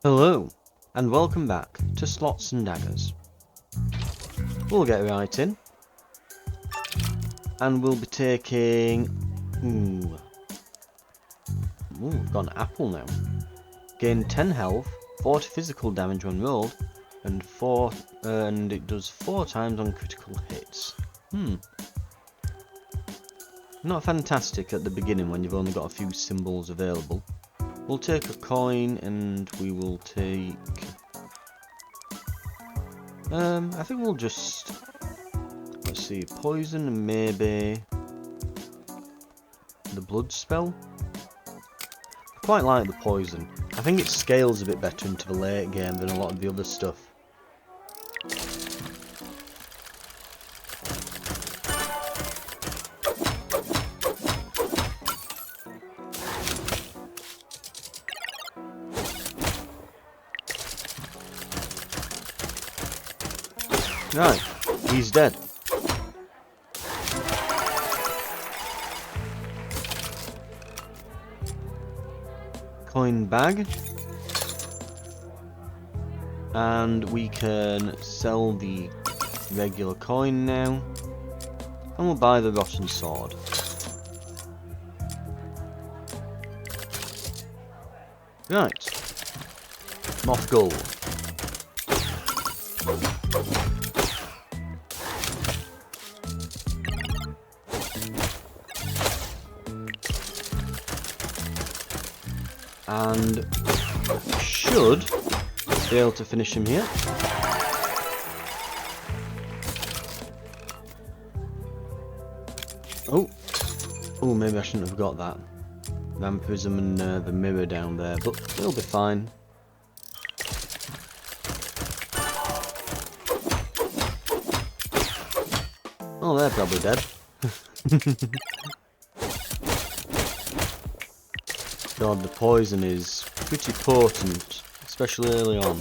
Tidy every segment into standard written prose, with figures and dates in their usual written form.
Hello, and welcome back to Slots and Daggers. We'll get right in, and we'll be taking... we've got an apple now. Gain 10 health, 40 physical damage when rolled, and it does 4 times on critical hits. Not fantastic at the beginning when you've only got a few symbols available. We'll take a coin and we will take... I think we'll just... Let's see, poison and maybe... the blood spell? I quite like the poison. I think it scales a bit better into the late game than a lot of the other stuff. Right, he's dead. Coin bag. And we can sell the regular coin now. And we'll buy the rotten sword. Right. Moth gold. And should be able to finish him here. Oh, maybe I shouldn't have got that vampirism and the mirror down there, but it'll be fine. Oh, they're probably dead. God, the poison is pretty potent, especially early on.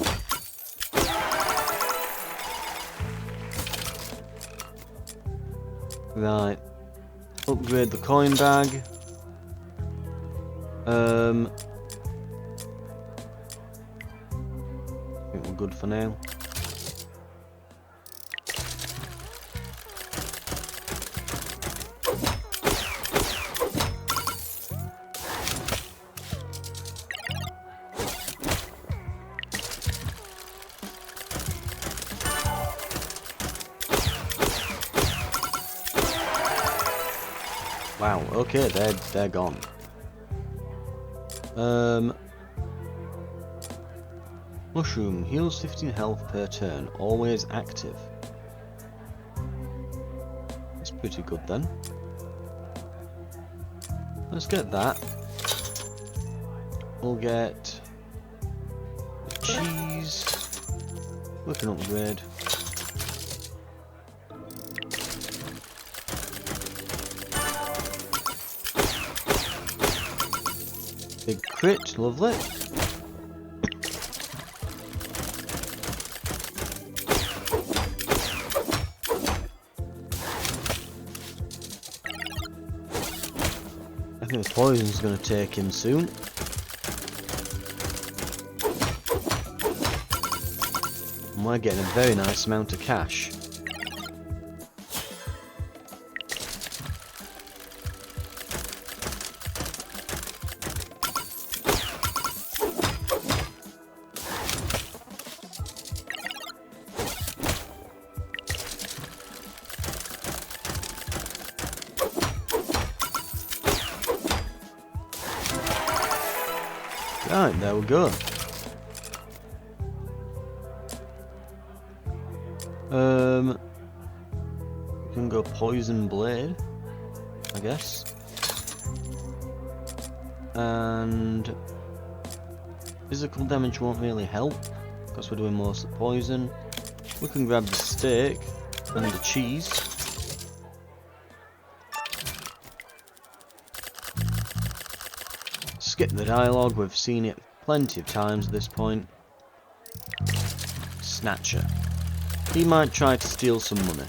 Right. Upgrade the coin bag. I think we're good for now. Wow, okay, they're gone. Mushroom heals 15 health per turn, always active. That's pretty good then. Let's get that. We'll get the cheese. We can upgrade. Big crit, lovely. I think the poison's going to take him soon. And we're getting a very nice amount of cash. Right, there we go. We can go poison blade, I guess. And physical damage won't really help because we're doing mostly poison. We can grab the steak and the cheese. Skip the dialogue, we've seen it plenty of times at this point. Snatcher. He might try to steal some money.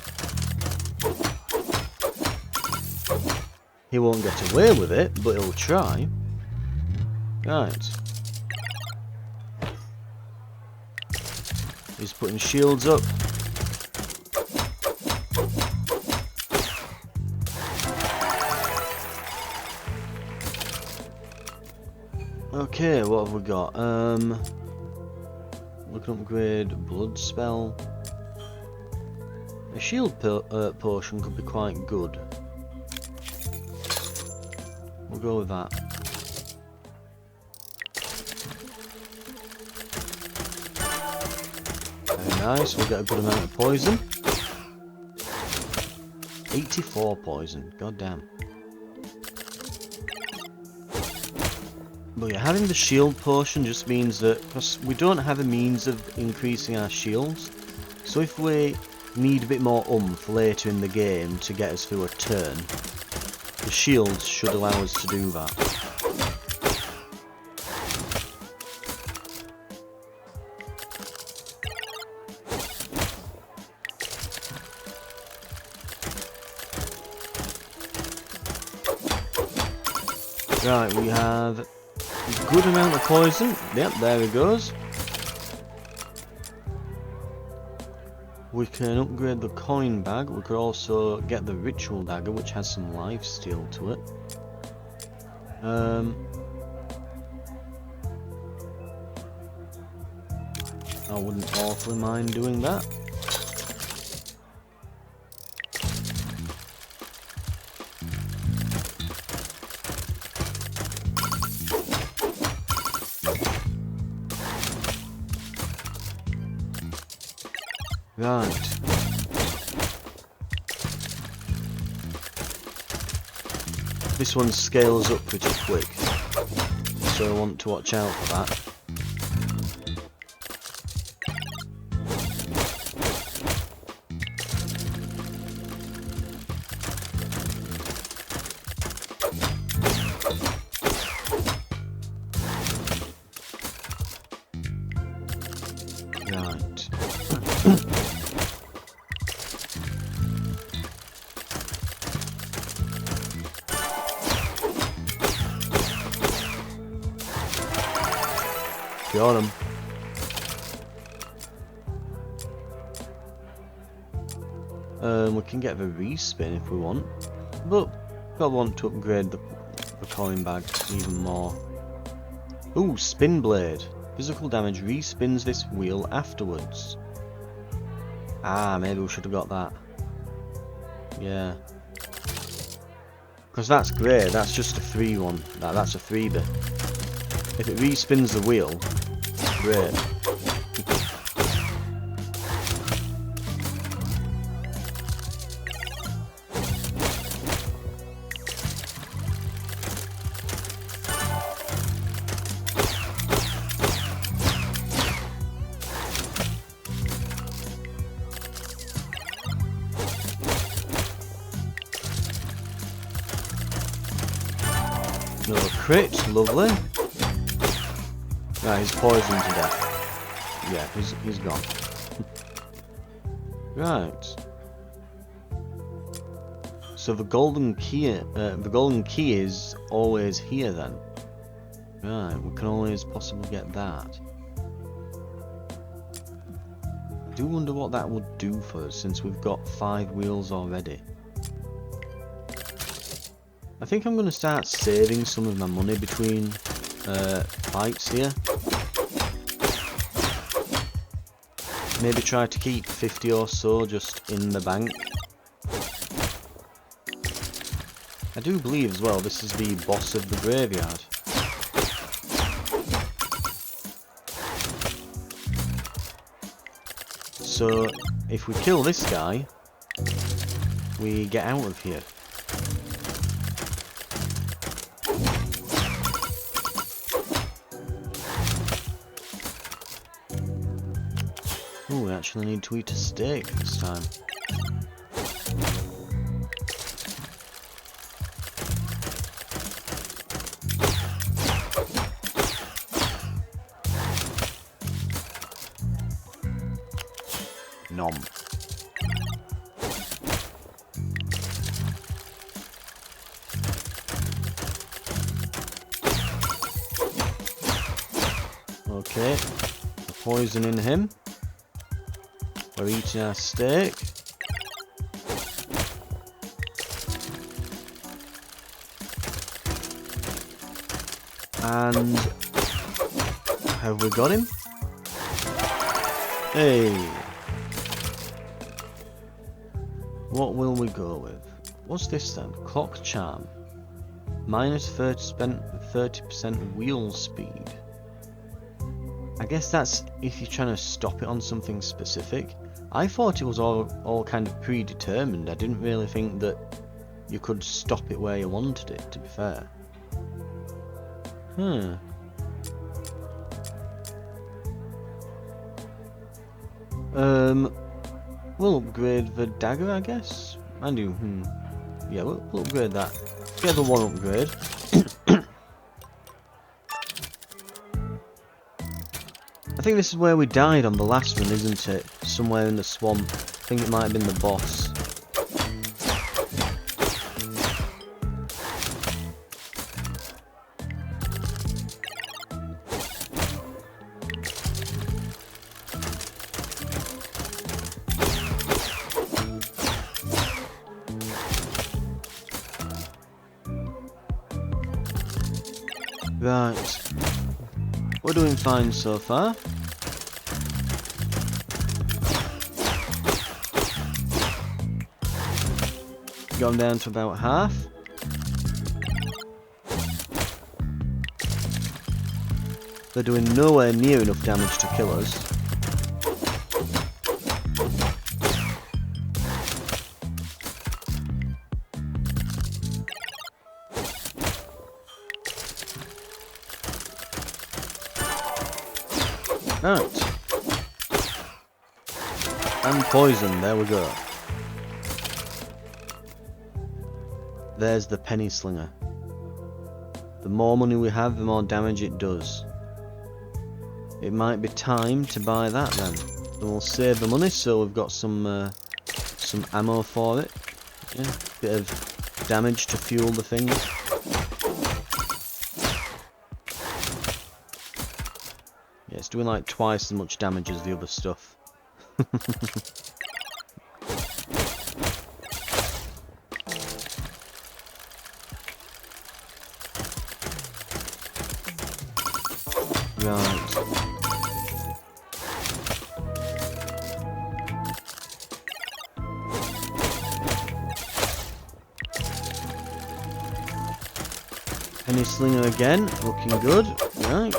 He won't get away with it, but he'll try. Right. He's putting shields up. Okay, what have we got? We can upgrade blood spell. A shield potion could be quite good. We'll go with that. Very nice, we'll get a good amount of poison. 84 poison, god damn. But yeah, having the shield potion just means that, because we don't have a means of increasing our shields, so if we need a bit more oomph later in the game to get us through a turn, the shields should allow us to do that. Right, we have a good amount of poison. Yep, there it goes. We can upgrade the coin bag. We could also get the ritual dagger, which has some lifesteal to it. I wouldn't awfully mind doing that. Right. This one scales up pretty quick, so I want to watch out for that. Right. Got him. We can get the respin if we want, but I want to upgrade the coin bag even more. Ooh, spin blade. Physical damage respins this wheel afterwards. Ah, maybe we should have got that. Yeah. Because that's great, that's just a free one. That's a freebie. If it respins the wheel, great. Another crit, lovely. Right, he's poisoned to death. Yeah, he's gone. Right. So the golden key is always here then. Right, we can always possibly get that. I do wonder what that would do for us since we've got 5 wheels already. I think I'm going to start saving some of my money between fights here. Maybe try to keep 50 or so just in the bank. I do believe as well this is the boss of the graveyard. So if we kill this guy, we get out of here. Ooh, we actually need to eat a steak this time. Nom. Okay, poison in him. We're eating our steak. And have we got him? Hey! What will we go with? What's this then? Clock charm. Minus 30% wheel speed. I guess that's if you're trying to stop it on something specific. I thought it was all kind of predetermined. I didn't really think that you could stop it where you wanted it, to be fair. We'll upgrade the dagger, I guess. I do. Yeah, we'll upgrade that. Get the one upgrade. I think this is where we died on the last one, isn't it? Somewhere in the swamp. I think it might have been the boss. Right. We're doing fine so far. Gone down to about half. They're doing nowhere near enough damage to kill us. Right. And poison, there we go. There's the penny slinger. The more money we have, the more damage it does. It might be time to buy that then. And we'll save the money so we've got some ammo for it. Yeah, bit of damage to fuel the thing. Yeah, it's doing like twice as much damage as the other stuff. Right. Penny slinger again, looking good. Right.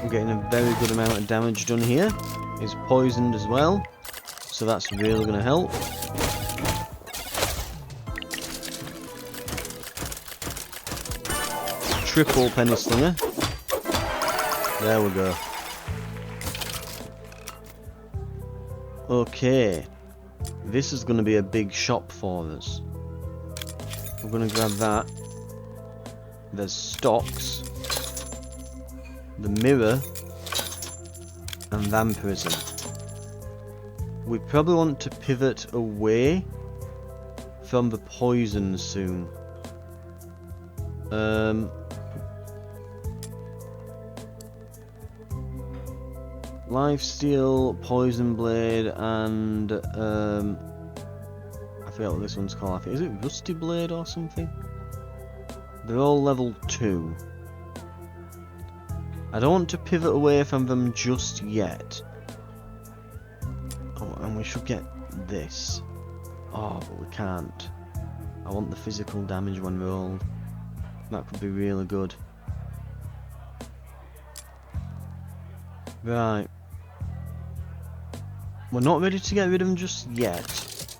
We're getting a very good amount of damage done here. He's poisoned as well, so that's really going to help. Triple penny slinger. There we go. Okay. This is going to be a big shop for us. We're going to grab that. There's stocks. The mirror. And vampirism. We probably want to pivot away from the poison soon. Lifesteal, poison blade, and I forget what this one's called. I think, is it rusty blade or something? They're all level 2. I don't want to pivot away from them just yet. Oh, and we should get this. Oh, but we can't. I want the physical damage when rolled. That could be really good. Right. We're not ready to get rid of them just yet.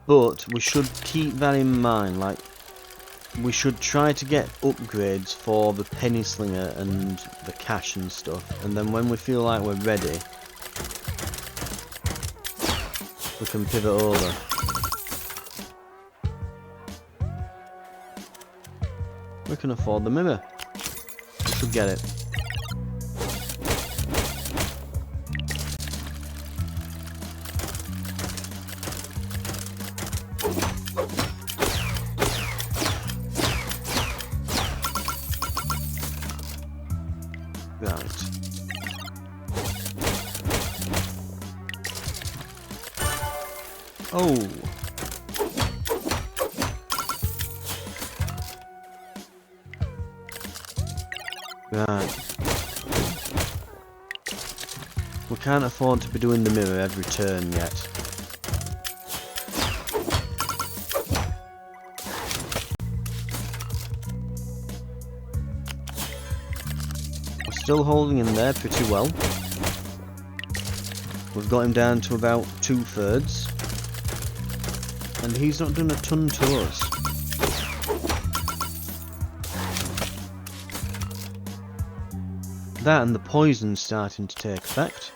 But we should keep that in mind. Like, we should try to get upgrades for the penny slinger and the cash and stuff. And then when we feel like we're ready, we can pivot over. We can afford the mirror. We should get it. Oh! Right. We can't afford to be doing the mirror every turn yet. We're still holding him there pretty well. We've got him down to about 2/3. And he's not done a ton to us. That and the poison's starting to take effect.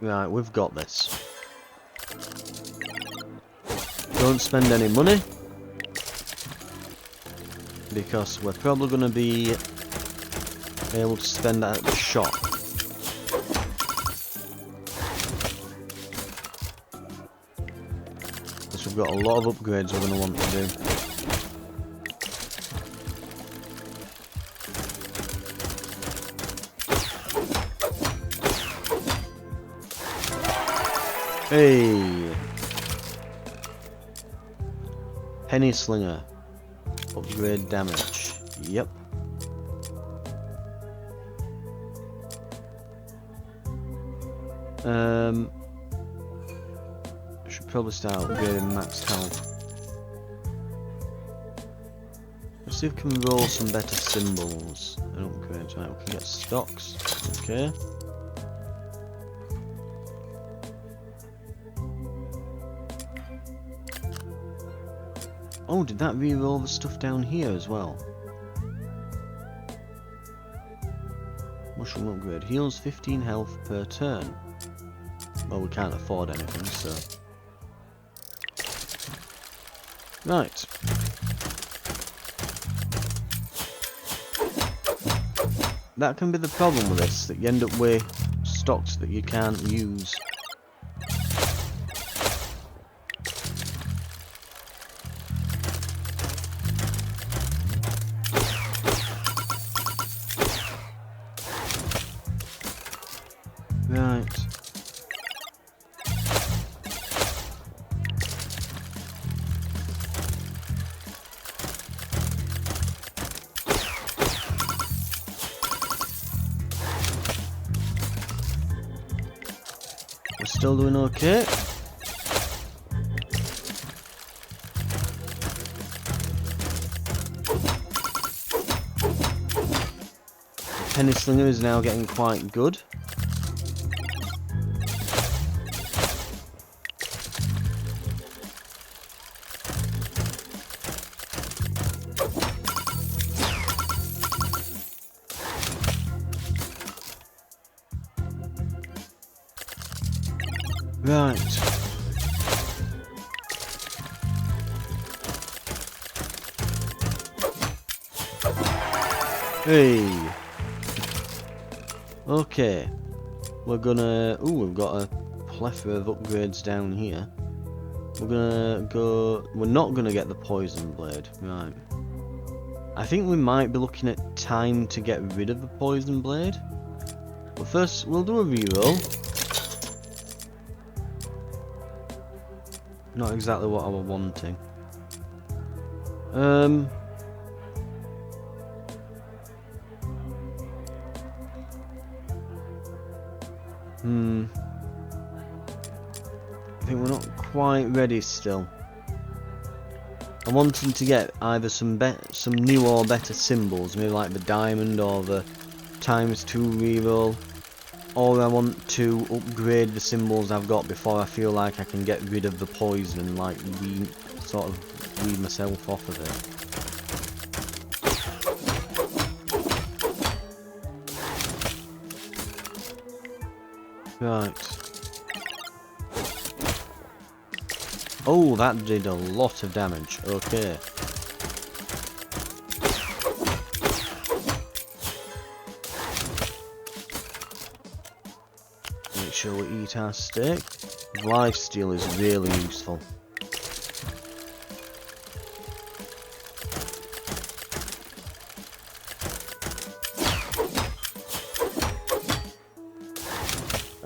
Right, we've got this. Don't spend any money, because we're probably going to be able to spend that at the shop. Because we've got a lot of upgrades we're going to want to do. Hey! Penny Slinger. Upgrade damage. Yep. Should probably start upgrading max health. Let's see if we can roll some better symbols and upgrades. Right, we can get stocks. Okay. Oh, did that re-roll the stuff down here as well? Mushroom upgrade. Heals 15 health per turn. Well, we can't afford anything, so... Right. That can be the problem with this, that you end up with stocks that you can't use. Right. We're still doing okay. The Penny Slinger is now getting quite good. Right. Hey. Okay. We're gonna... Ooh, we've got a plethora of upgrades down here. We're gonna go... We're not gonna get the poison blade. Right. I think we might be looking at time to get rid of the poison blade. But first, we'll do a reroll. Not exactly what I was wanting. I think we're not quite ready still. I'm wanting to get either some new or better symbols, maybe like the diamond or the ×2 reroll. Or I want to upgrade the symbols I've got before I feel like I can get rid of the poison and like sort of weed myself off of it. Right. Oh, that did a lot of damage. Okay. Make sure we eat our steak. Lifesteal is really useful.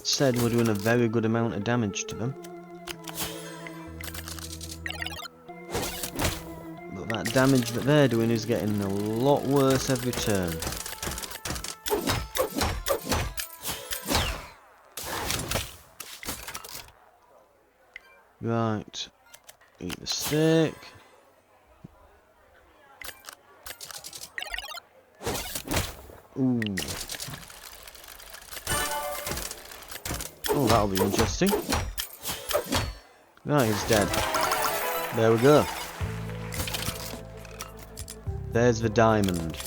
That said, we're doing a very good amount of damage to them. But that damage that they're doing is getting a lot worse every turn. Right. Eat the steak. Ooh. Oh, that'll be interesting. Right, he's dead. There we go. There's the diamond.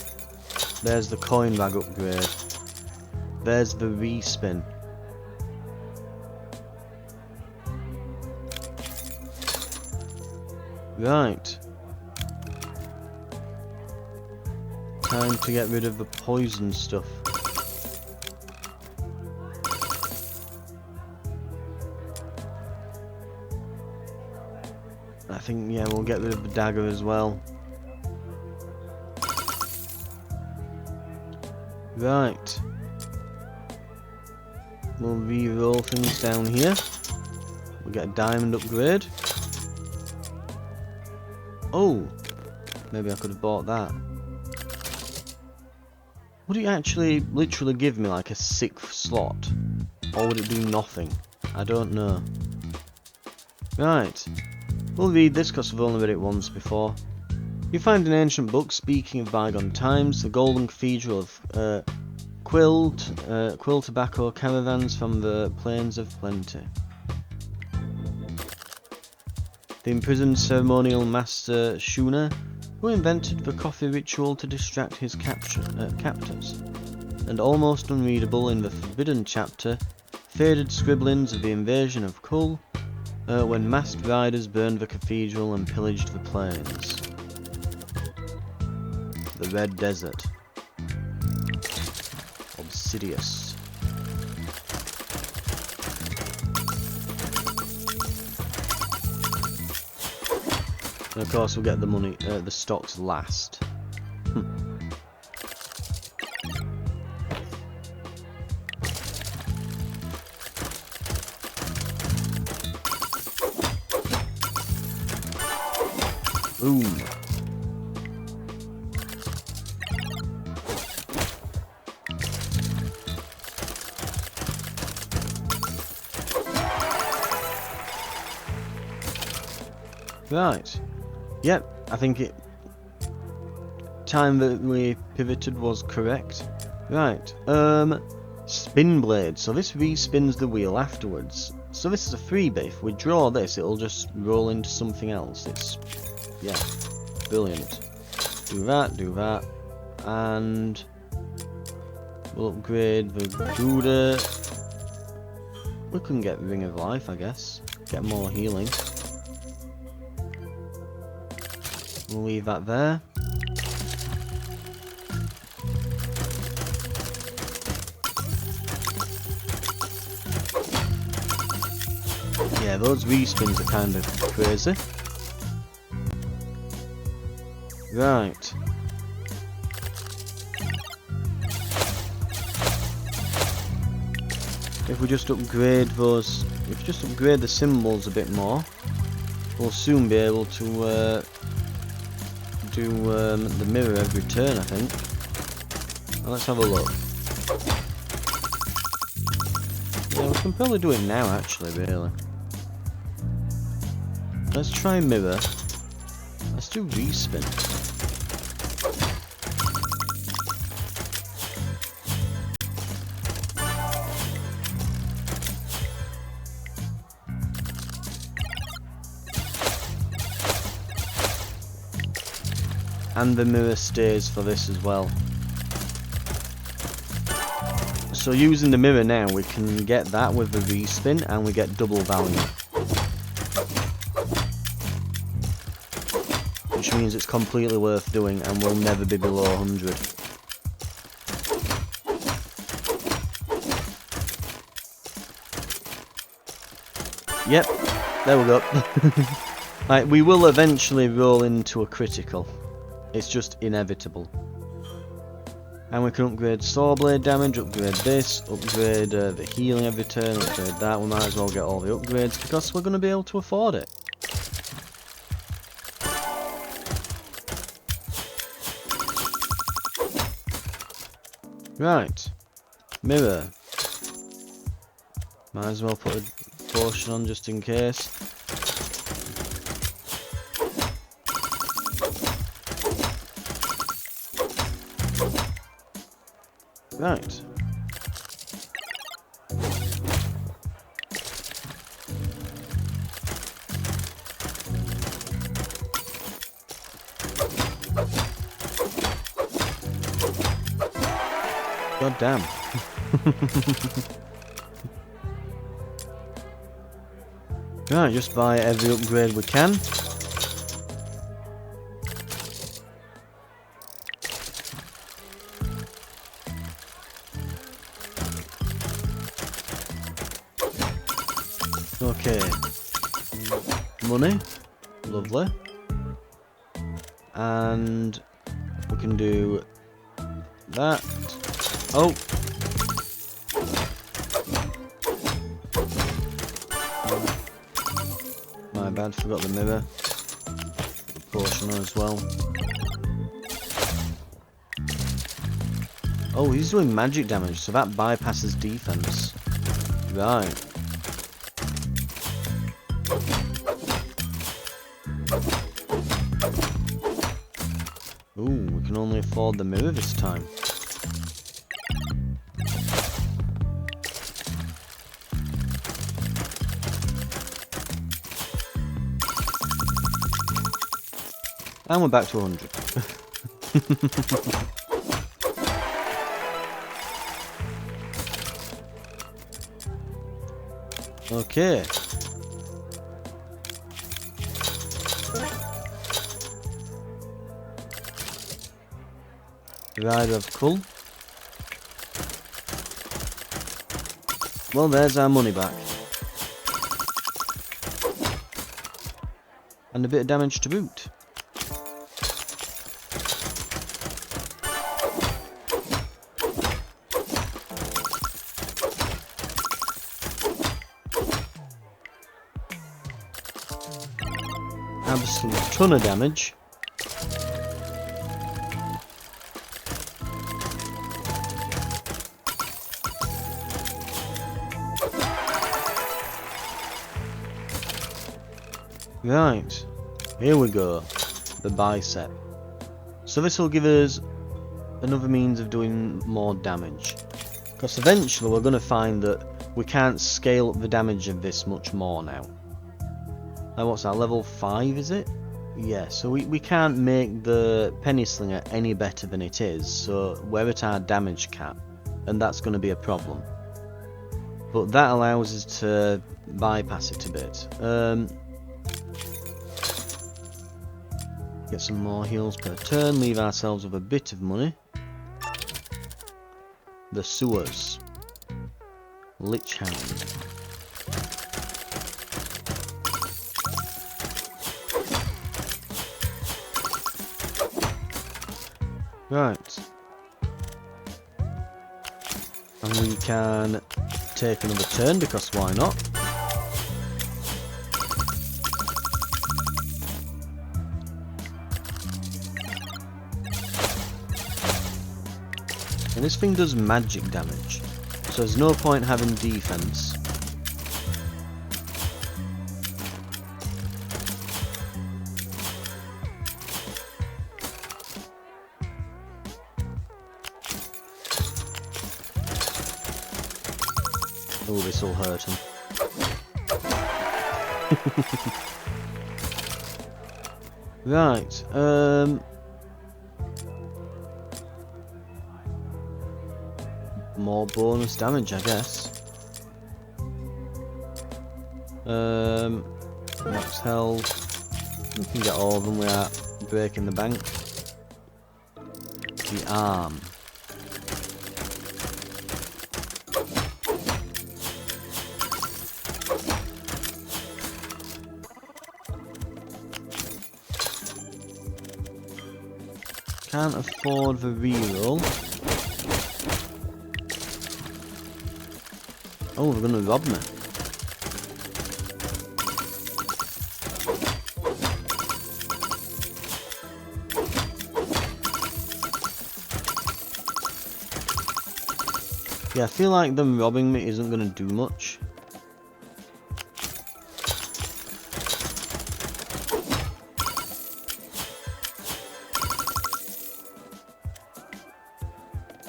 There's the coin bag upgrade. There's the respin. Right. Time to get rid of the poison stuff. I think, yeah, we'll get rid of the dagger as well. Right. We'll re-roll things down here. We'll get a diamond upgrade. Oh! Maybe I could have bought that. Would it actually literally give me like a 6th slot? Or would it do nothing? I don't know. Right. We'll read this because we've only read it once before. You find an ancient book speaking of bygone times, the golden cathedral of Quill tobacco caravans from the plains of plenty. The imprisoned ceremonial master Shuna, who invented the coffee ritual to distract his captors. And almost unreadable in the forbidden chapter, faded scribblings of the invasion of Kull, when masked riders burned the cathedral and pillaged the plains. The Red Desert. Obsidious. And of course we'll get the money, the stocks last. Boom. Right. Yep, I think time that we pivoted was correct. Right. Spin blade. So this respins the wheel afterwards. So this is a freebie. If we draw this, it'll just roll into something else. It's, yeah, brilliant. Do that, and we'll upgrade the Gouda. We can get Ring of Life, I guess. Get more healing. We'll leave that there. Yeah, those respins are kind of crazy. Right. If we just upgrade those, if we just upgrade the symbols a bit more, we'll soon be able to do the mirror every turn, I think. Well, let's have a look. Yeah, we can probably do it now, actually, really. Let's try mirror. Let's do respin. And the mirror stays for this as well. So using the mirror now, we can get that with the respin, and we get double value. Which means it's completely worth doing, and we'll never be below 100. Yep, there we go. Right, we will eventually roll into a critical. It's just inevitable. And we can upgrade saw blade damage, upgrade this, upgrade the healing every turn, upgrade that. We might as well get all the upgrades because we're going to be able to afford it. Right. Mirror. Might as well put a potion on just in case. Right. God damn. Right, just buy every upgrade we can. Okay. Money. Lovely. And we can do that. Oh! My bad, forgot the mirror. The potion on as well. Oh, he's doing magic damage, so that bypasses defense. Right. Ooh, we can only afford the mirror this time. And we're back to 100. Okay. Rider of Cull. Well, there's our money back. And a bit of damage to boot. Absolute ton of damage. Right, here we go, the bicep. So this will give us another means of doing more damage. Because eventually we're going to find that we can't scale up the damage of this much more now. Now what's that, level 5 is it? Yeah, so we can't make the Penny Slinger any better than it is, so we're at our damage cap, and that's going to be a problem. But that allows us to bypass it a bit. Get some more heals per turn, leave ourselves with a bit of money. The sewers. Lich Hound. Right. And we can take another turn because why not? And this thing does magic damage, so there's no point having defense. Oh, this will hurt him. Right, more bonus damage, I guess. Max health. We can get all of them without breaking the bank. The arm. Can't afford the reroll. Oh, they're gonna rob me. Yeah, I feel like them robbing me isn't gonna do much.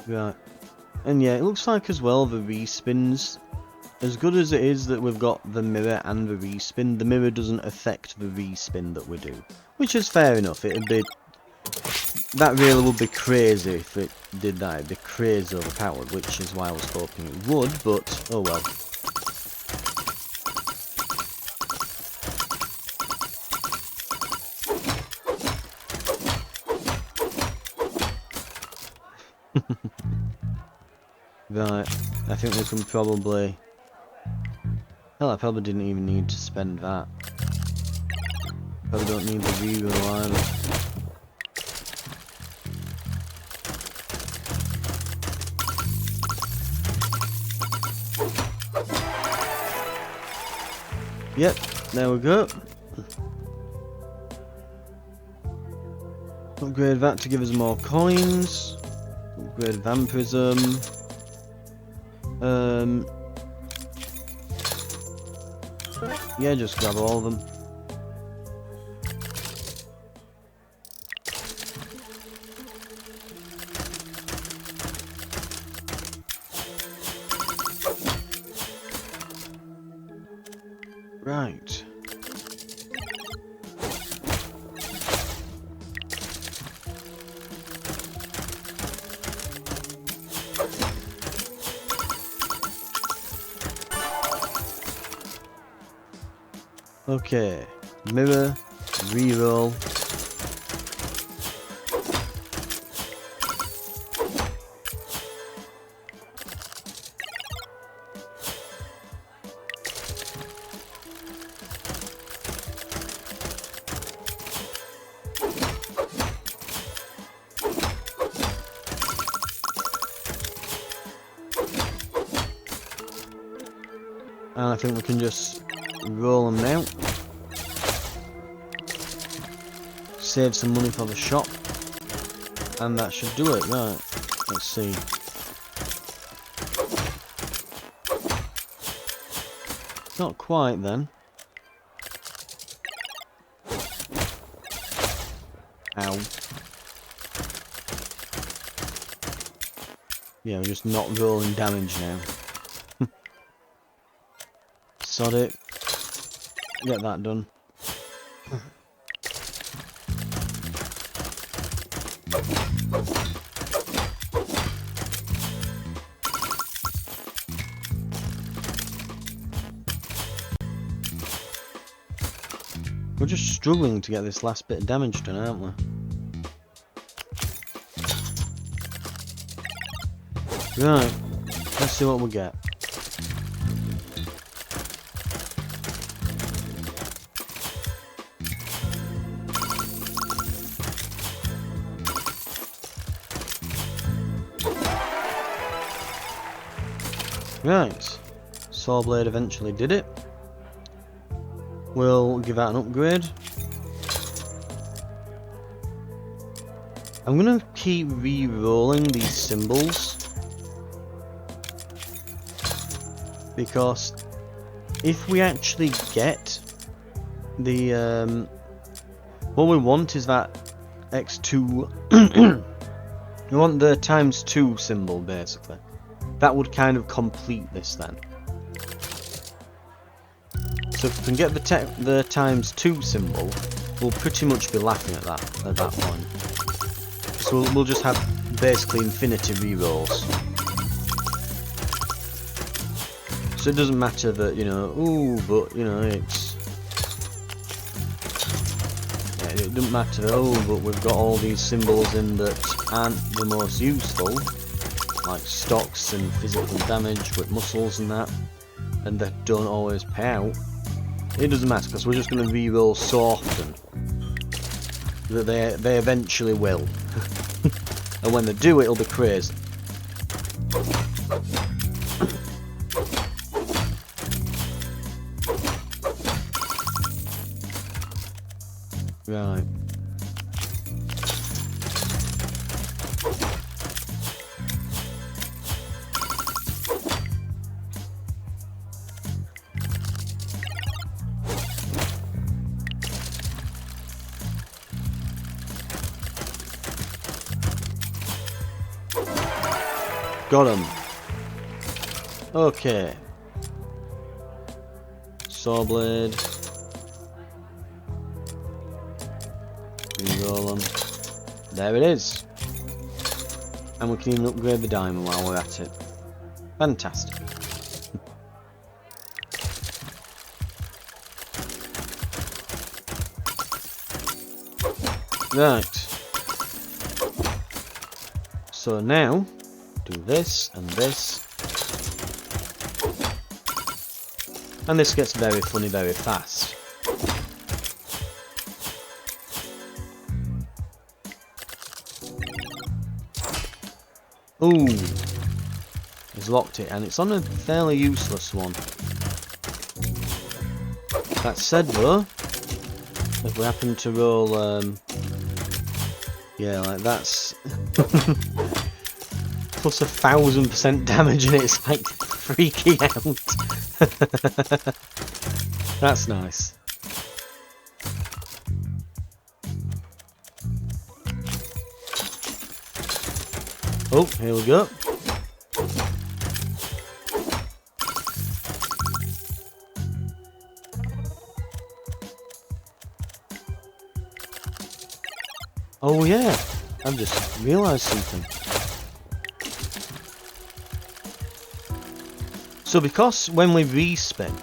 Right. And yeah, it looks like as well the respins, as good as it is that we've got the mirror and the respin, the mirror doesn't affect the respin that we do. Which is fair enough, it'd be... That really would be crazy if it did that, it'd be crazy overpowered, which is why I was hoping it would, but oh well. Right, I think we can probably... Hell, I probably didn't even need to spend that. Probably don't need the reroll either. Yep, there we go. Upgrade that to give us more coins. Upgrade vampirism. Yeah, just grab all of them. Right. Okay, mirror, reroll. And I think we can just roll them now. Save some money for the shop. And that should do it, right. Let's see. Not quite then. Ow. Yeah, we're just not rolling damage now. Sod it. Get that done. We're just struggling to get this last bit of damage done, aren't we? Right, let's see what we get. Right, Saw Blade eventually did it. We'll give that an upgrade. I'm gonna keep re-rolling these symbols because if we actually get the what we want is that x2 we want the ×2 symbol basically. That would kind of complete this then. So if we can get the ×2 symbol, we'll pretty much be laughing at that point. So we'll just have basically infinity rerolls. So it doesn't matter that, you know, ooh, but you know, it's it doesn't matter that, oh, but we've got all these symbols in that aren't the most useful, like stocks and physical damage with muscles and that, and that don't always pay out. It doesn't matter because we're just going to reroll so often that they eventually will. And when they do, it'll be crazy. Right. Got him. Okay. Saw blade. Reroll them. There it is. And we can even upgrade the diamond while we're at it. Fantastic. Right. So now, do this and this. And this gets very funny very fast. Ooh, he's locked it, and it's on a fairly useless one. That said though, if we happen to roll, yeah, like that's plus 1000% damage, and it's like freaking out. That's nice. Oh, here we go. Oh yeah, I've just realised something. So because when we respin,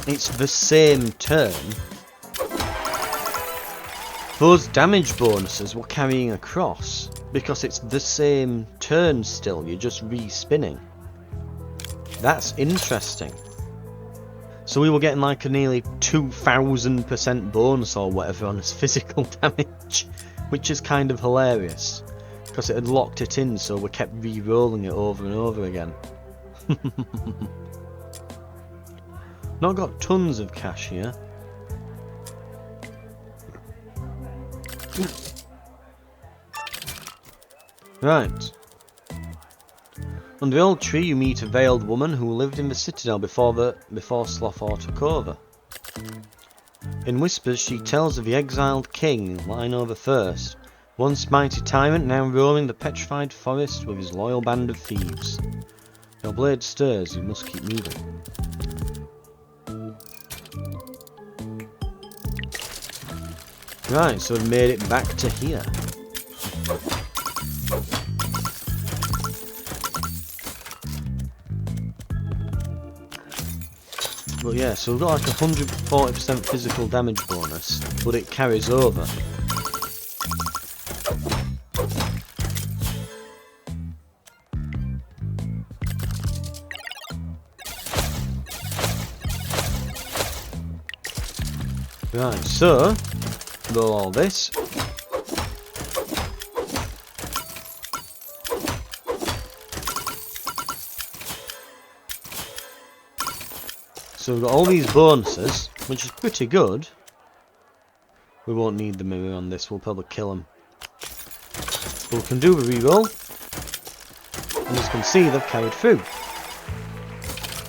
it's the same turn, those damage bonuses we're carrying across. Because it's the same turn still, you're just re-spinning. That's interesting. So we were getting like a nearly 2000% bonus or whatever on his physical damage, which is kind of hilarious. Because it had locked it in, so we kept re-rolling it over and over again. Not got tons of cash here. Right. On the old tree you meet a veiled woman who lived in the citadel before Slothor took over. In whispers she tells of the exiled king, lying over thirst, once mighty tyrant, now roaming the petrified forest with his loyal band of thieves. Your blade stirs, you must keep moving. Right, so we've made it back to here. But yeah, so we've got like 140% physical damage bonus, but it carries over. Right, so roll all this. So we've got all these bonuses, which is pretty good. We won't need the mirror on this, we'll probably kill him. But we can do a reroll. And as you can see, they've carried through.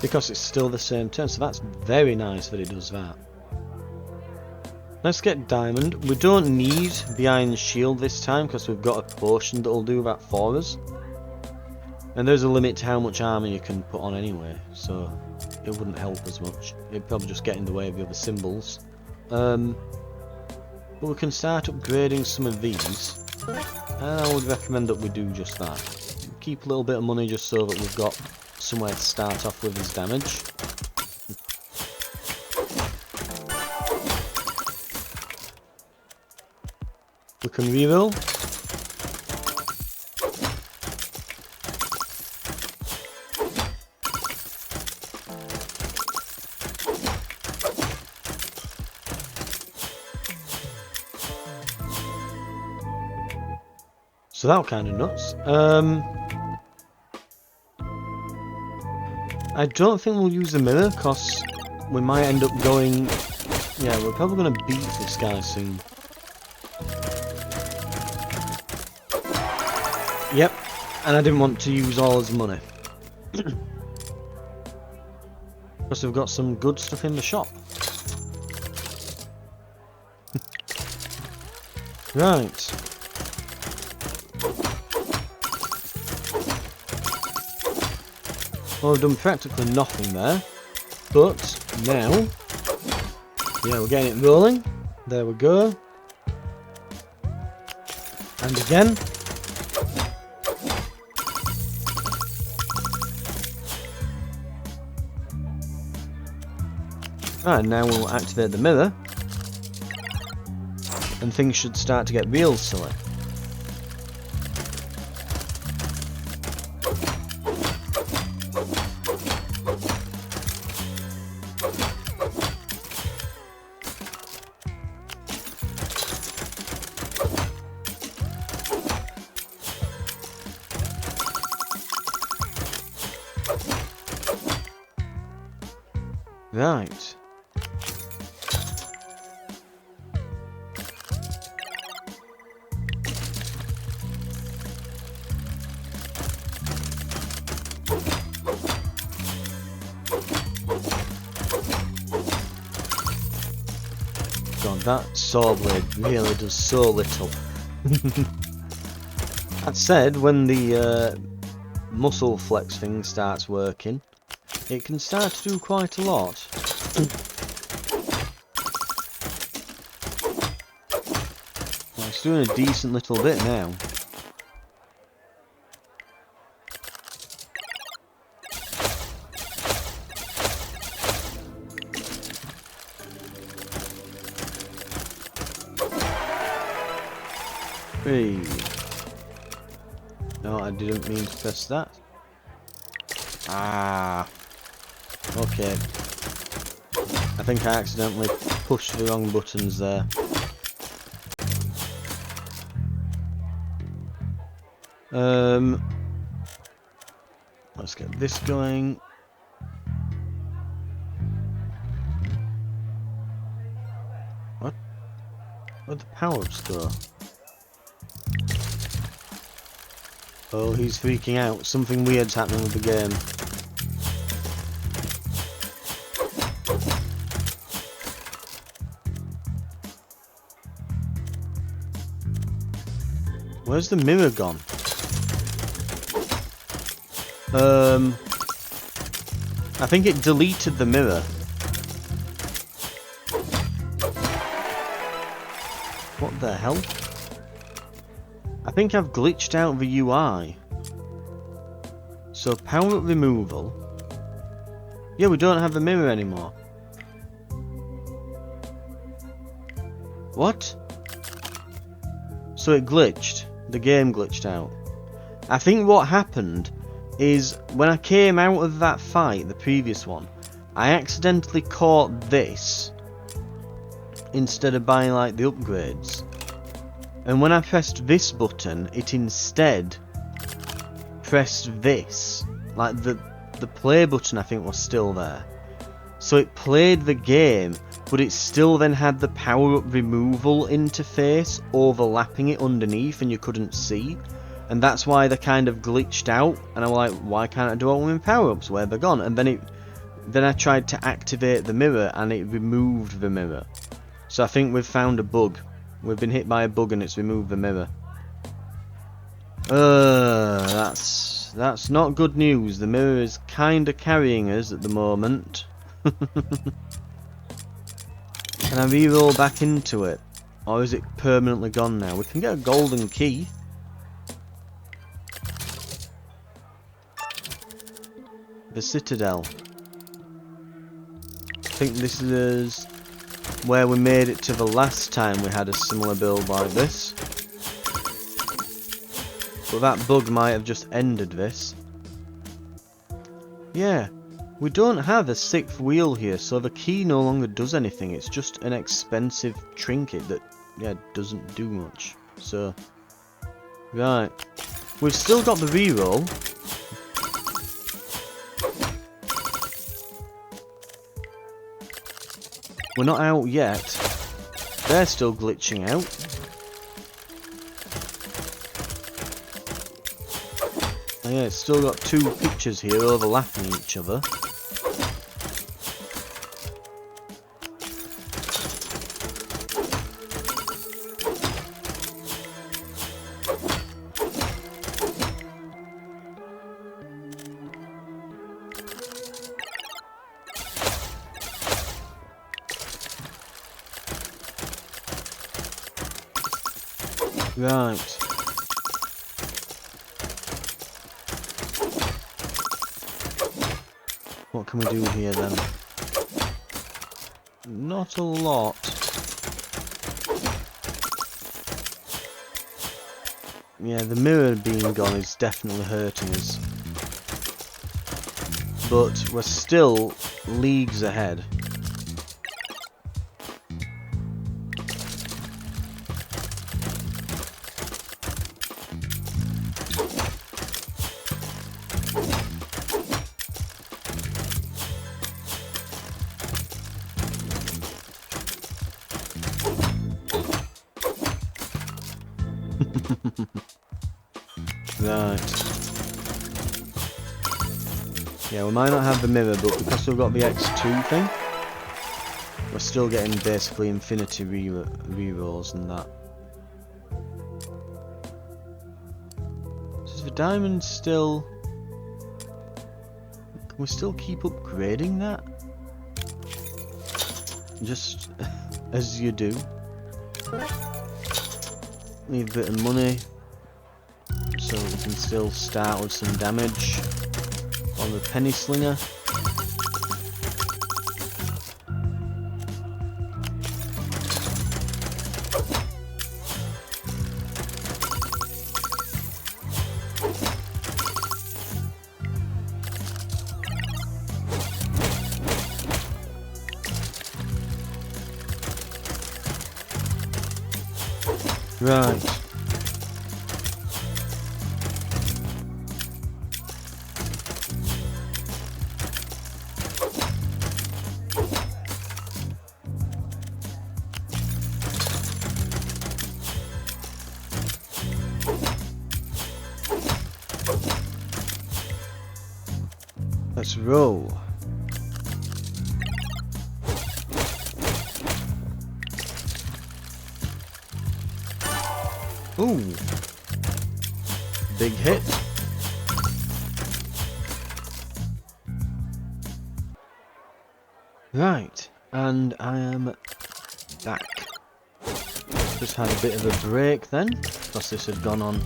Because it's still the same turn, so that's very nice that it does that. Let's get diamond. We don't need the iron shield this time, because we've got a potion that'll do that for us. And there's a limit to how much armour you can put on anyway, so it wouldn't help as much. It'd probably just get in the way of the other symbols. But we can start upgrading some of these. And I would recommend that we do just that. Keep a little bit of money just so that we've got somewhere to start off with his damage. We can reroll. So that was kind of nuts. I don't think we'll use the mirror because we might end up going Yeah, we're probably going to beat this guy soon. Yep, and I didn't want to use all his money. Because we've got some good stuff in the shop. Right. Well, we've done practically nothing there. But now, yeah, we're getting it rolling. There we go. And again. Right, now we'll activate the mirror. And things should start to get real silly. Right. God, that saw blade really does so little. That said, when the muscle flex thing starts working, it can start to do quite a lot. Well, it's doing a decent little bit now. Hey. No, I didn't mean to press that. Ah. Okay. I think I accidentally pushed the wrong buttons there. Let's get this going. What? Where'd the power-ups go? Oh, he's freaking out. Something weird's happening with the game. Where's the mirror gone? I think it deleted the mirror. What the hell? I think I've glitched out the UI. So power up removal. Yeah, we don't have the mirror anymore. What? So it glitched. The game glitched out. I think what happened is when I came out of that fight, the previous one, I accidentally caught this instead of buying like the upgrades. And when I pressed this button, it instead pressed this. Like the play button I think was still there. So it played the game, but it still then had the power-up removal interface overlapping it underneath and you couldn't see. And that's why they kind of glitched out. And I'm like, why can't I do all my power-ups? Where they're gone? And then I tried to activate the mirror and it removed the mirror. So I think we've found a bug. We've been hit by a bug and it's removed the mirror. That's not good news. The mirror is kinda carrying us at the moment. Can I re-roll back into it? Or is it permanently gone now? We can get a golden key. The Citadel. I think this is where we made it to the last time we had a similar build like this. But that bug might have just ended this. Yeah, we don't have a sixth wheel here, so the key no longer does anything. It's just an expensive trinket that, yeah, doesn't do much. So, right. We've still got the reroll. we're not out yet. They're still glitching out. Oh yeah, it's still got two pictures here overlapping each other. Right. What can we do here then? Not a lot. Yeah, the mirror being gone is definitely hurting us. But we're still leagues ahead. Right. Yeah, we might not have the mirror, but because we've got the X2 thing, we're still getting basically infinity rerolls and that. So is the diamond still... Can we still keep upgrading that? Just as you do. Leave a bit of money so we can still start with some damage on the penny slinger. Right. Let's roll. Ooh. Big hit. Right, and I am back. Just had a bit of a break then, because this had gone on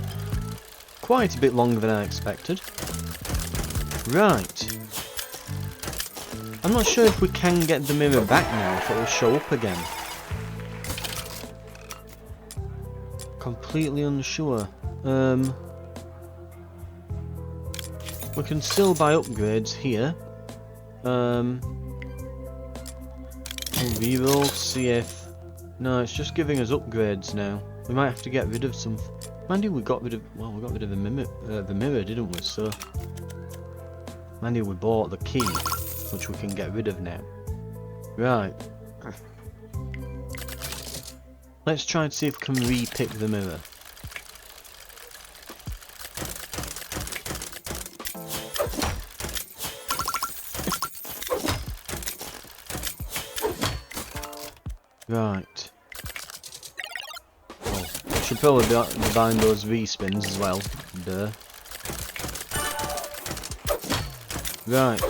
quite a bit longer than I expected. Right. I'm not sure if we can get the mirror back now, if it will show up again. Completely unsure. We can still buy upgrades here. We'll reroll, see if... No, it's just giving us upgrades now. We might have to get rid of some... Mind you, we got rid of... Well, we got rid of the mirror, didn't we? So... Mind you, we bought the key, which we can get rid of now. Right. Let's try and see if we can re-pick the mirror. Right. Oh, should probably be buying those V-spins as well. Duh. Right.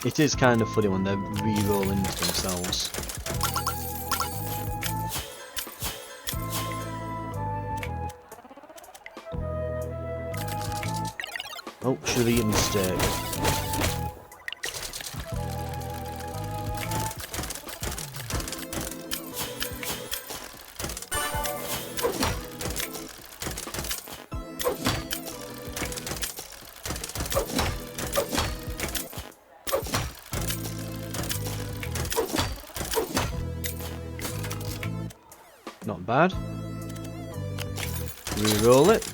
It is kind of funny when they're re-rolling into themselves. Oh, should have eaten the steak. Not bad. Re-roll it.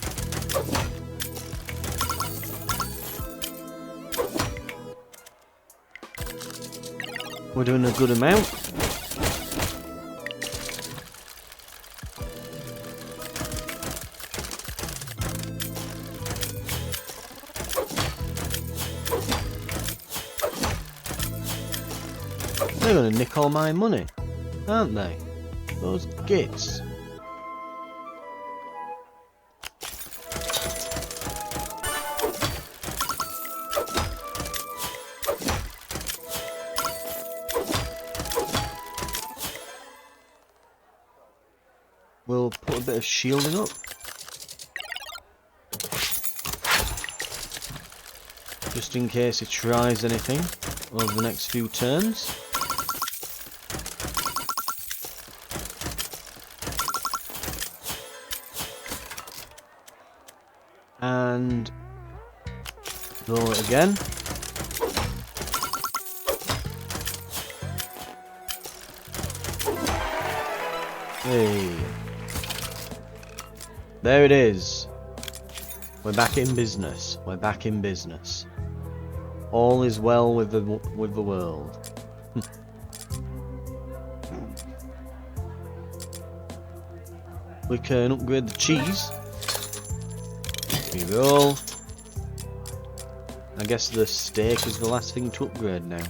We're doing a good amount. They're gonna nick all my money, aren't they? Those gits. We'll put a bit of shielding up. Just in case he tries anything over the next few turns. And roll it again. Hey. There it is. We're back in business. We're back in business. All is well with the world. We can upgrade the cheese. Reroll. I guess the steak is the last thing to upgrade now.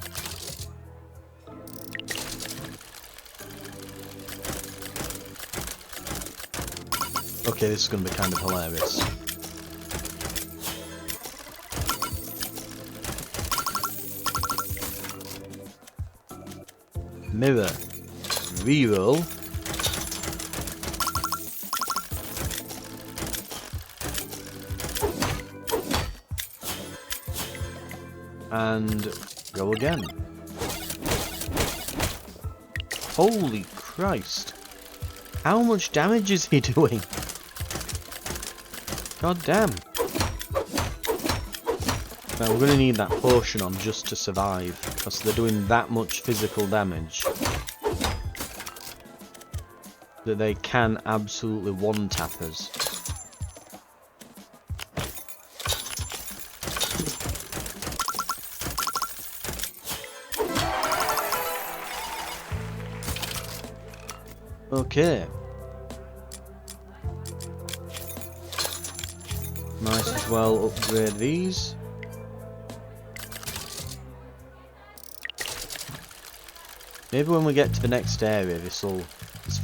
Okay, this is going to be kind of hilarious. Mirror. Reroll. And go again. Holy Christ. How much damage is he doing? God damn. Now we're going to need that potion on just to survive, because they're doing that much physical damage that they can absolutely one-tap us. Okay. Might as well upgrade these. Maybe when we get to the next area this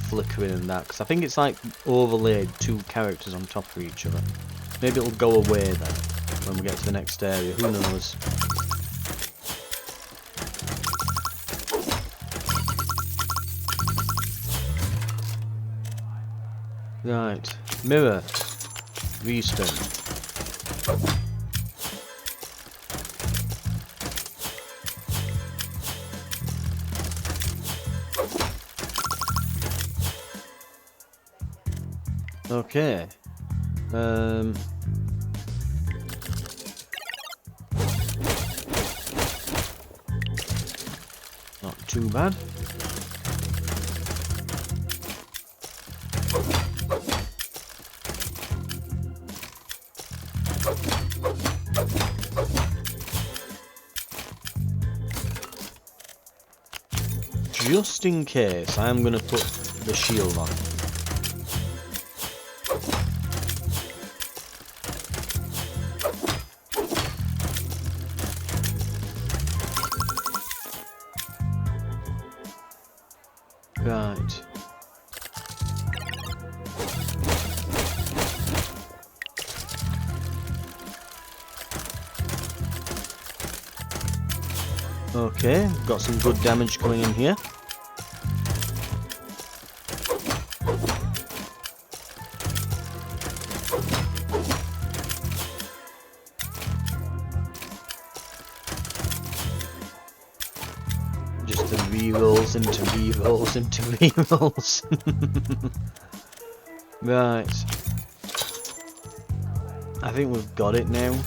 flickering and that, because I think it's like overlaid two characters on top of each other. Maybe it'll go away then when we get to the next area, who knows. Right, mirror, respawn. Okay. Not too bad. Just in case, I'm going to put the shield on. Right. Okay, got some good damage coming in here. Just the rerolls into rerolls into rerolls. Right. I think we've got it now.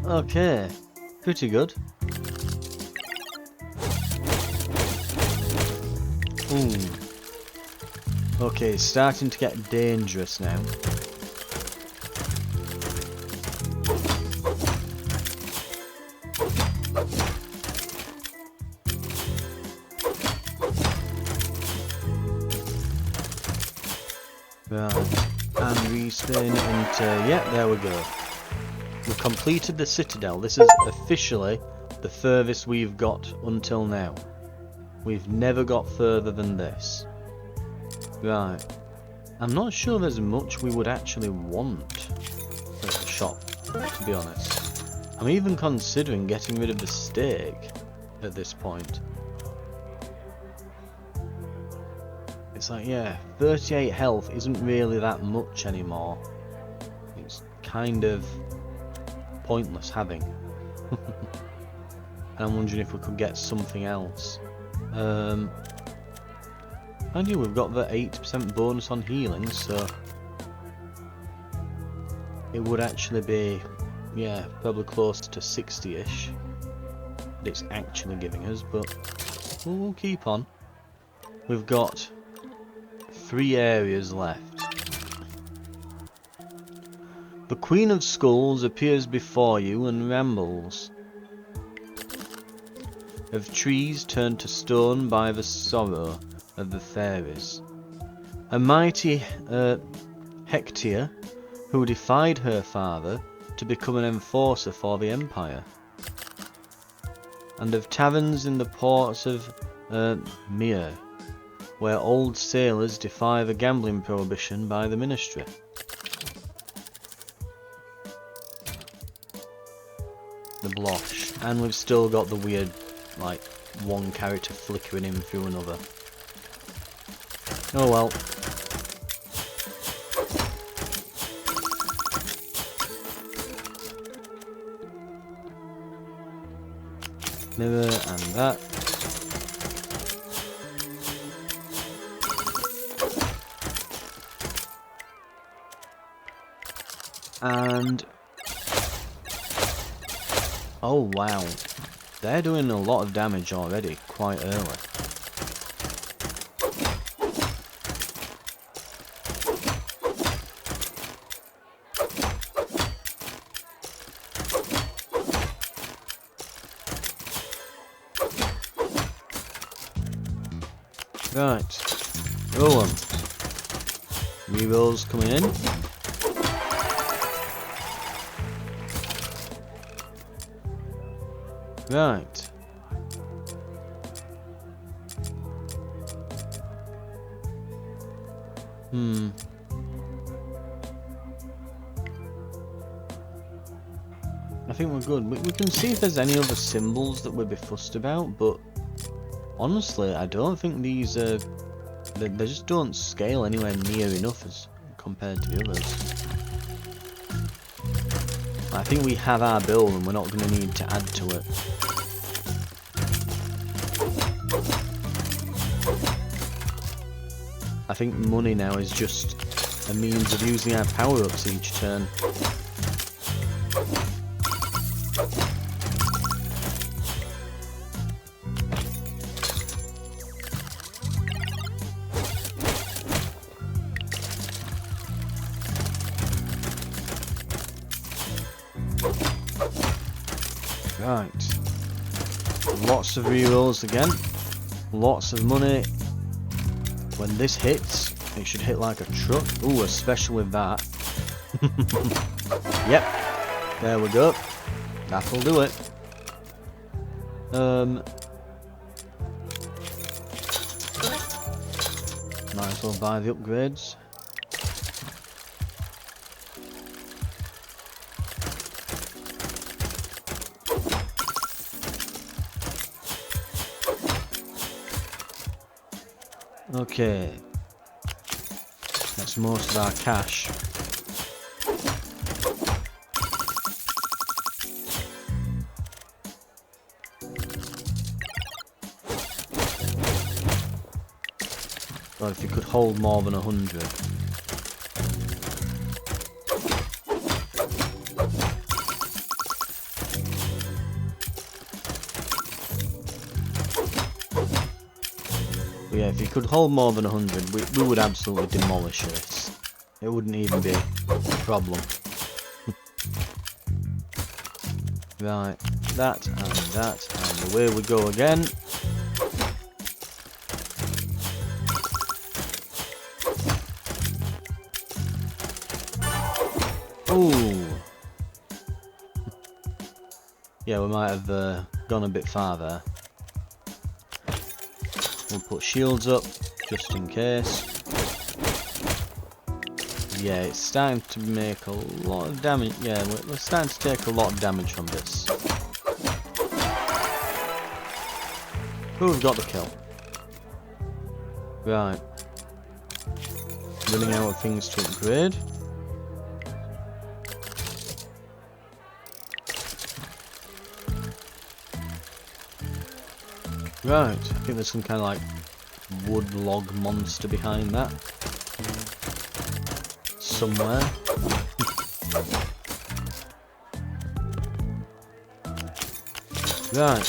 Okay. Pretty good. Ooh. Okay, it's starting to get dangerous now. Right, and respin into, yeah, there we go. We've completed the citadel. This is officially the furthest we've got until now. We've never got further than this. Right. I'm not sure there's much we would actually want at the shop, to be honest. I'm even considering getting rid of the steak at this point. It's like, yeah, 38 health isn't really that much anymore. It's kind of pointless having. And I'm wondering if we could get something else. Mind you, we've got the 8% bonus on healing, so it would actually be, yeah, probably close to 60-ish that it's actually giving us, but we'll keep on. We've got 3 areas left. The Queen of Skulls appears before you and rambles. Of trees turned to stone by the sorrow of the fairies. A mighty Hectia, who defied her father to become an enforcer for the Empire. And of taverns in the ports of Mir, where old sailors defy the gambling prohibition by the ministry. The Blosh. And we've still got the weird, like, one character flickering in through another. Oh well. Mirror and that. And oh wow, they're doing a lot of damage already, quite early. Right, roll them. Rerolls coming in. Right. I think we're good. We can see if there's any other symbols that we'd be fussed about, but honestly, I don't think these they just don't scale anywhere near enough as compared to the others. I think we have our build and we're not going to need to add to it. I think money now is just a means of using our power-ups each turn. Right, lots of rerolls again, lots of money. When this hits, it should hit like a truck. Ooh, especially with that. Yep, there we go. That'll do it. Might as well buy the upgrades. Okay, that's most of our cash. Well, if you could hold more than 100. But yeah, if he could hold more than 100, we would absolutely demolish this. It wouldn't even be a problem. Right, that, and away we go again. Ooh. Yeah, we might have gone a bit farther. We'll put shields up, just in case. Yeah, it's starting to make a lot of damage. Yeah, we're starting to take a lot of damage from this. Oh, we've got the kill. Right. Running out of things to upgrade. Right, I think there's some kind of like wood log monster behind that. Somewhere. Right.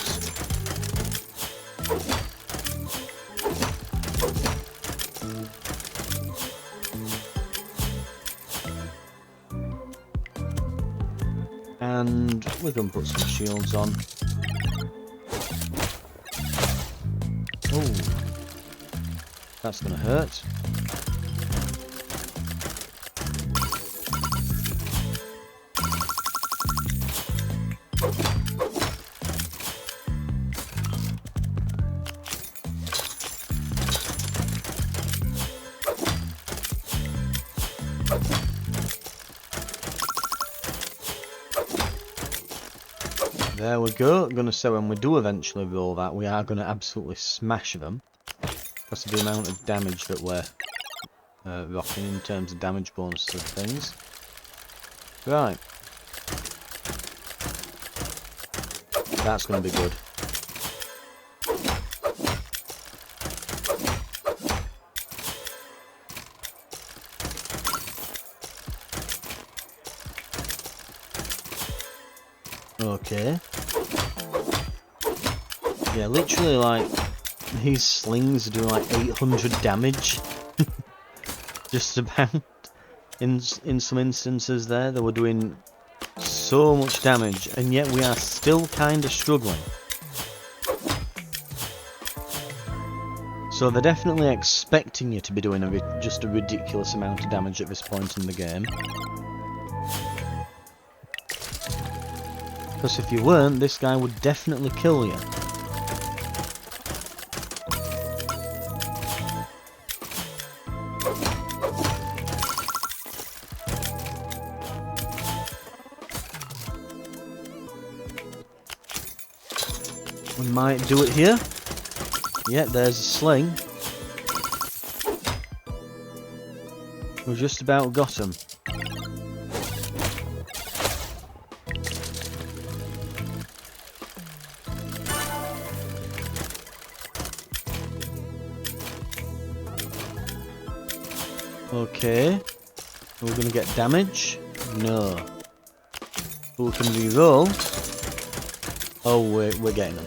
And we're going to put some shields on. Oh, that's going to hurt. There we go. I'm going to say when we do eventually roll that, we are going to absolutely smash them. Because of the amount of damage that we're rocking in terms of damage bonuses and things. Right. That's going to be good. Okay. Yeah, literally like these slings do like 800 damage. Just about. In some instances there, they were doing so much damage, and yet we are still kind of struggling. So they're definitely expecting you to be doing just a ridiculous amount of damage at this point in the game. Because if you weren't, this guy would definitely kill you. We might do it here. Yeah, there's a sling. We've just about got him. Okay. Are we going to get damage? No. But we can re-roll. Oh, we're getting them.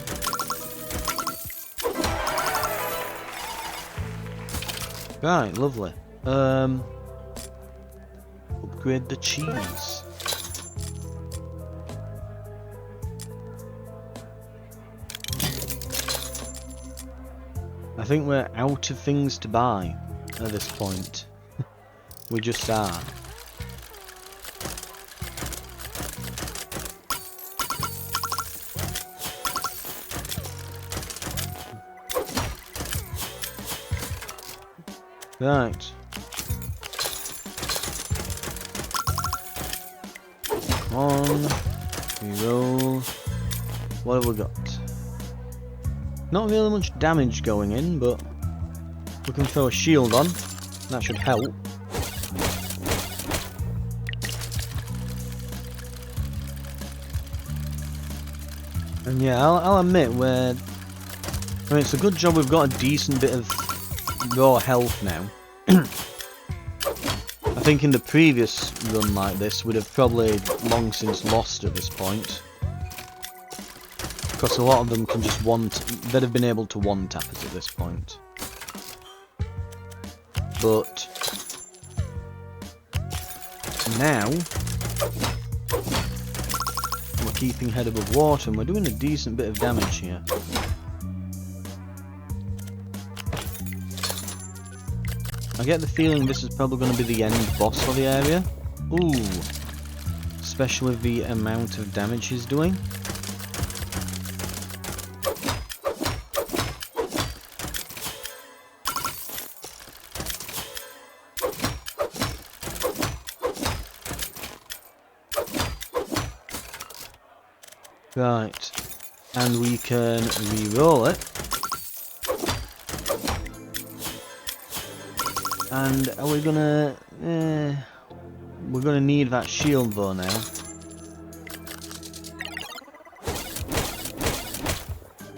Right, lovely. Upgrade the cheese. I think we're out of things to buy at this point. We just are. Right. Come on. Reroll. What have we got? Not really much damage going in, but we can throw a shield on. That should help. And yeah, I'll admit it's a good job we've got a decent bit of raw health now. I think in the previous run like this, we'd have probably long since lost at this point. Because a lot of them can just they'd have been able to one-tap us at this point. But now we're keeping head above water and we're doing a decent bit of damage here. I get the feeling this is probably going to be the end boss for the area. Ooh, especially with the amount of damage he's doing. Right, and we can re-roll it. And are we gonna... we're gonna need that shield though now.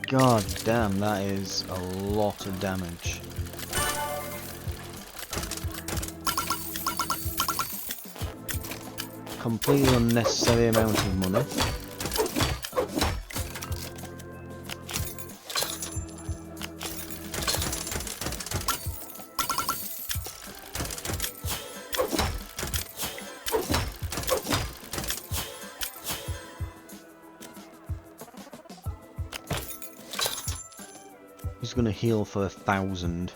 God damn, that is a lot of damage. Completely unnecessary amount of money. He's gonna heal for 1,000.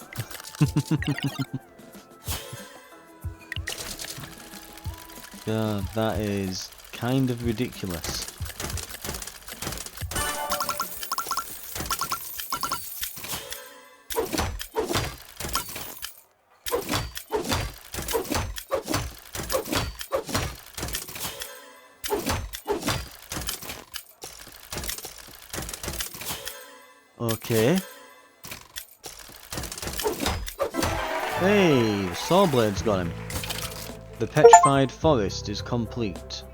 God, that is kind of ridiculous. Okay. Hey, the saw blade's got him. The petrified forest is complete.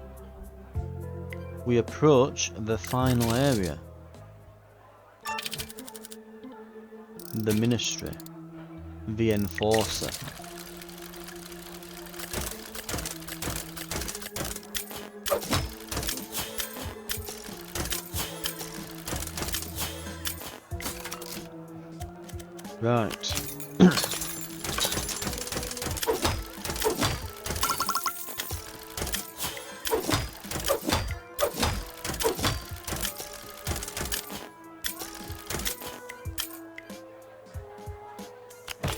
We approach the final area. The ministry. The enforcer. Right.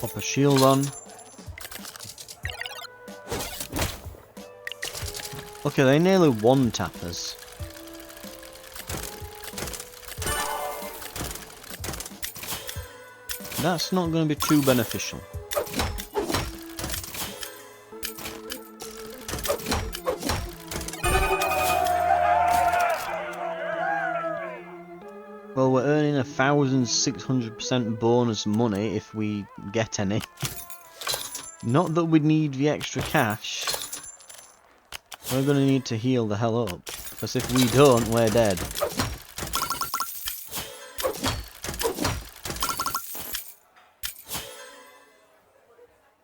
Pop a shield on. Okay, they nearly one-tap us. That's not going to be too beneficial. Well, we're earning 1,600% bonus money if we get any. Not that we need the extra cash. We're going to need to heal the hell up. Because if we don't, we're dead.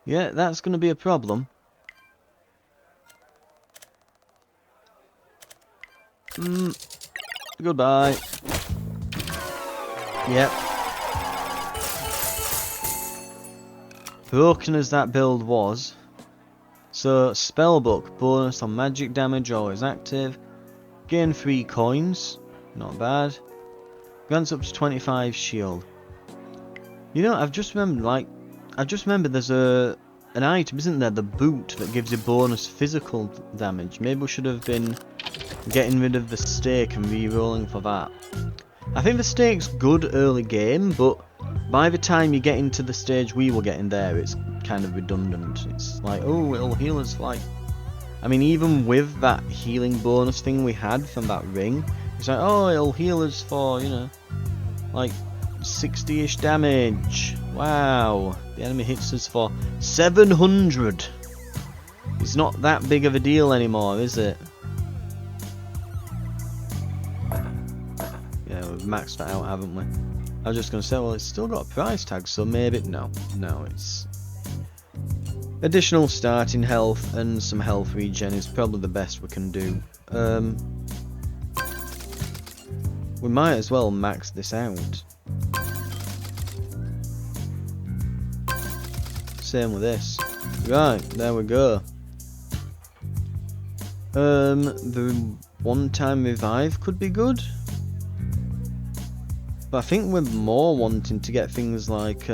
Yeah, that's going to be a problem. Goodbye. Yep. Broken as that build was. So, spellbook, bonus on magic damage, always active. Gain 3 coins, not bad. Grants up to 25 shield. You know, I've just remembered there's an item, isn't there? The boot that gives you bonus physical damage. Maybe we should have been getting rid of the stake and re-rolling for that. I think the stake's good early game, but by the time you get into the stage we will get in there, it's kind of redundant. It's like, oh, it'll heal us, like... I mean, even with that healing bonus thing we had from that ring, it's like, oh, it'll heal us for, you know, like 60-ish damage. Wow. The enemy hits us for 700. It's not that big of a deal anymore, is it? Yeah, we've maxed that out, haven't we? I was just going to say, well, it's still got a price tag, so maybe... No, it's... Additional starting health and some health regen is probably the best we can do. We might as well max this out. same with this. Right, there we go. The one-time revive could be good. But I think we're more wanting to get things like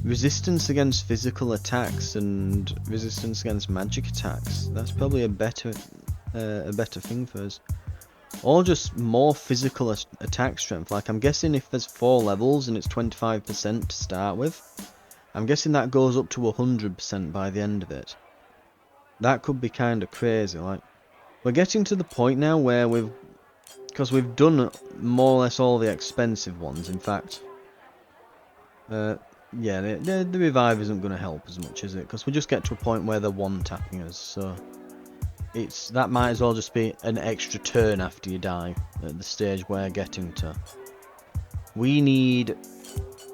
resistance against physical attacks and resistance against magic attacks. That's probably a better thing for us. Or just more physical attack strength. Like, I'm guessing if there's 4 levels and it's 25% to start with, I'm guessing that goes up to 100% by the end of it. That could be kind of crazy. Like, we're getting to the point now where because we've done more or less all the expensive ones. In fact, yeah, the revive isn't going to help as much, is it? Because we just get to a point where they're one-tapping us, so that might as well just be an extra turn after you die at the stage we're getting to. We need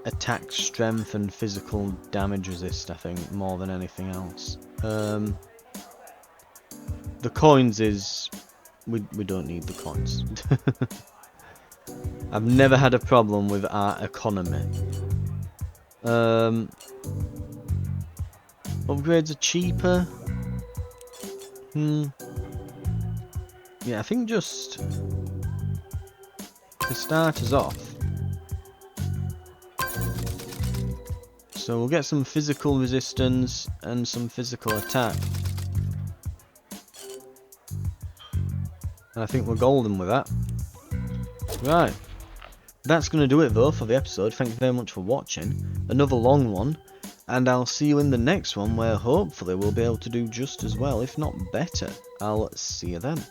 attack strength and physical damage resist, I think, more than anything else. The coins is... We don't need the coins. I've never had a problem with our economy. Upgrades are cheaper. Yeah, I think just to start us off. So we'll get some physical resistance and some physical attack. And I think we're golden with that. Right. That's going to do it though for the episode. Thank you very much for watching. Another long one. And I'll see you in the next one where hopefully we'll be able to do just as well, if not better. I'll see you then.